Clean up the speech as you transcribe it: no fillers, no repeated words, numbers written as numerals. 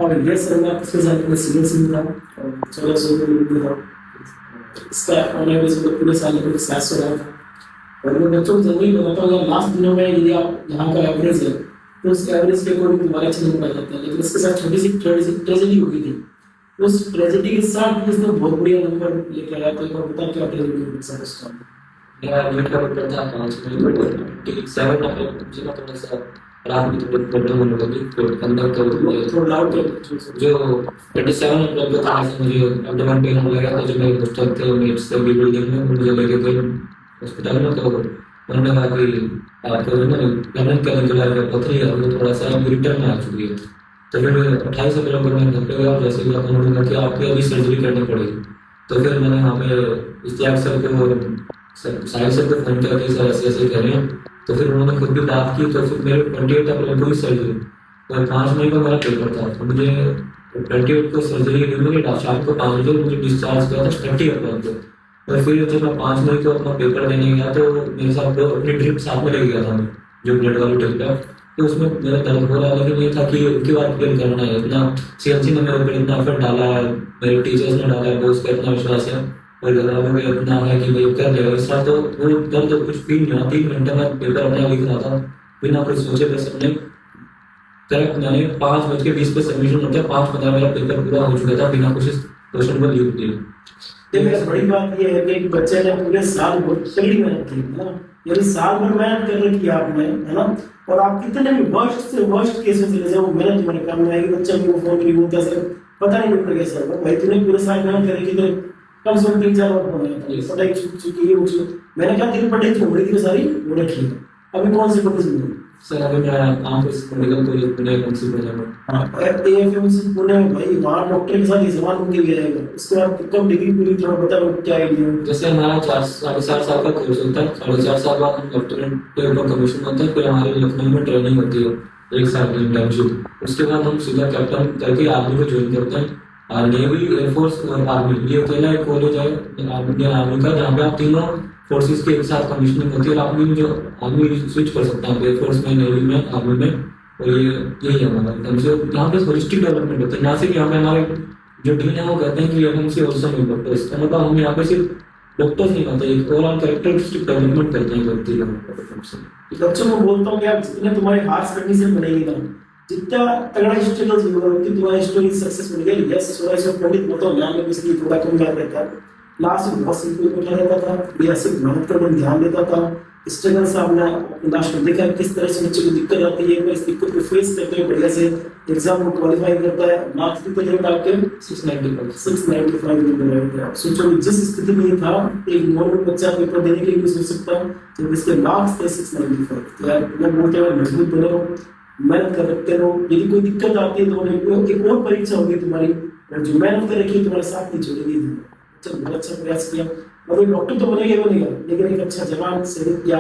और ये सर मैं पिछले साल में सिविल से था और 1400 में था। इसका ऑनलाइन बेस पर पूरे साल में 700 रहा था। और मैं बच्चों को जरूरी बताता हूँ लास्ट दिनों में यदि आप यहाँ का एवरेज है तो उस एवरेज के अकॉर्डिंग तुम्हारे अच्छे नंबर आ जाते हैं, लेकिन इसके साथ छोटी सी ट्रेजेडी हो गई थी। उस ट्रेजेडी के साथ भी इसने बहुत बढ़िया नंबर लेके आया। तो एक बार बता क्या ट्रेजेडी हुई सर उसका? यार नीट का पेपर था 5 में बट 7 नंबर मुझे ना थोड़ा सा रात में थोड़ी प्रॉब्लम होने लगी पेट के अंदर तो थोड़ा लाउड कर जो 27 नंबर का था मुझे एब्डोमेन पेन होने लगा था। जो मेरे दोस्त थे मेट्स थे बी बिल्डिंग में मुझे लेके गए हॉस्पिटल में। तो उन्होंने कहा कि आपको जो है लंदन के अंदर पथरी है वो थोड़ा सा रिटर्न में आ चुकी है। तो फिर 28 अप्रैल को मैंने घर पे गया। जैसे ही उन्होंने कहा कि आपकी अभी सर्जरी करनी पड़ेगी। तो फिर मैंने वहाँ पे इश्तियाक सर को साहिल सर को फोन किया कि सर ऐसे ऐसे कह रहे हैं। तो फिर उन्होंने खुद भी बात की। तो फिर मेरे 28 अप्रैल को ही सर्जरी और 5 मई को मेरा पेपर था। तो मुझे 28 को सर्जरी हुई, शाम को 5 बजे मुझे डिस्चार्ज किया था 30 अप्रैल को। और फिर जब मैं 5 मई को अपना पेपर देने गया तो मेरे साथ दो अपनी ट्रिप साथ में ले गया था मैं, जो ब्लड वाली ट्रिप है। तो उसमें मेरा दर्द हो रहा है, लेकिन ये था कि उनकी बात क्लियर करना है। इतना सीएमसी ने मेरे ऊपर इतना एफर्ट डाला है, मेरे टीचर्स ने डाला है, दोस्त का इतना विश्वास है और घर वालों में इतना है कि भाई कर देगा। इस बार तो वो दर्द कुछ फील नहीं हुआ। 3 घंटे में पेपर अपना लिख रहा था बिना कुछ सोचे बस अपने करेक्ट। मैंने 5:20 पे सबमिशन होता है, 5:15 मेरा पेपर पूरा हो चुका था बिना कुछ क्वेश्चन को लिख दिए। देखिए बड़ी बात ये है कि एक बच्चे ने पूरे साल बहुत कड़ी मेहनत की है ना, यानी साल भर मेहनत कर रखी है आपने, है ना। और आप कितने भी वर्स्ट से वर्स्ट केस में चले जाओ, वो मेहनत तुम्हारे काम में आएगी। बच्चा को फोन करी बोलता सर पता नहीं पेपर कैसे होगा। भाई तूने पूरे साल मेहनत करी कि कम से कम 3-4 बार फोन आया था, पढ़ाई छूट चुकी है वो। मैंने कहा तेरी पढ़ाई तो हो रही थी सारी वो रखी है। अभी कौन सी कॉलेज में? सर अभी मैं आंखें मेडिकल कॉलेज पुणे प्रिंसिपल है। हाँ एएफएमसी पुणे में भाई वहाँ डॉक्टर के साथ ये सवाल होके गया है। उसके बाद कब डिग्री पूरी थोड़ा बता क्या आइडिया? जैसे हमारा 4-4.5 साल का कोर्स होता है, 4.5 साल बाद हम लेफ्टिनेंट पे कमीशन होता है। फिर हमारी लखनऊ में ट्रेनिंग होती है 1 साल की इंटर्नशिप। उसके बाद हम सीधा कैप्टन करके आर्मी को ज्वाइन करते हैं। और नेवी, एयरफोर्स और आर्मी ये अकेला एक कॉलेज है इंडियन आर्मी का जहाँ पे आप तीनों फोर्सेस के एक साथ कमीशनिंग होती है। और आर्मी में जो आर्मी स्विच कर सकते हैं एयरफोर्स में, नेवी में, आर्मी में। और ये यही है हमारा इंटर्नशिप। यहाँ पे होलिस्टिक डेवलपमेंट होता है। यहाँ से भी हमें हमारे जो डीन है वो कहते हैं कि हमसे ऑल्सो नहीं डॉक्टर्स का मतलब हम यहाँ पे सिर्फ डॉक्टर्स नहीं करते, एक ओवरऑल कैरेक्टरिस्टिक डेवलपमेंट करते हैं व्यक्ति का। बच्चों को बोलता हूँ कि आप जितने तुम्हारे हार्श कंडीशन बनेगी ना, जितना तगड़ा स्ट्रगल होगा उतनी तुम्हारी स्टोरी सक्सेस मिलेगी। यस थोड़ा सा पंडित बोलता हूँ ज्ञान में किसी थोड़ा कम याद रहता है। लास्ट में बहुत सिंपल बैठा रहता था, या सिर्फ मेहनत पर ध्यान देता था। स्ट्रगल सामने लास्ट में देखा किस तरह से बच्चे को दिक्कत आती है। इस दिक्कत को फेस करते हुए बढ़िया से एग्जाम को क्वालिफाई करता है। मार्क्स कितने थे आपके? 695 नंबर आए थे। आप सोचो जिस स्थिति में था एक नॉर्मल बच्चा पेपर देने के लिए सोच सकता है जब इसके मार्क्स थे 695। यार मैं बोलते हुए मजबूत बनो, मेहनत कर रखते रहो। यदि कोई दिक्कत आती है तो एक और परीक्षा होगी तुम्हारी, और जो मेहनत कर रखी है तुम्हारे साथ नहीं छोड़ेगी। बहुत अच्छा प्रयास किया, मतलब डॉक्टर तो बनेगा, लेकिन एक अच्छा जवान से या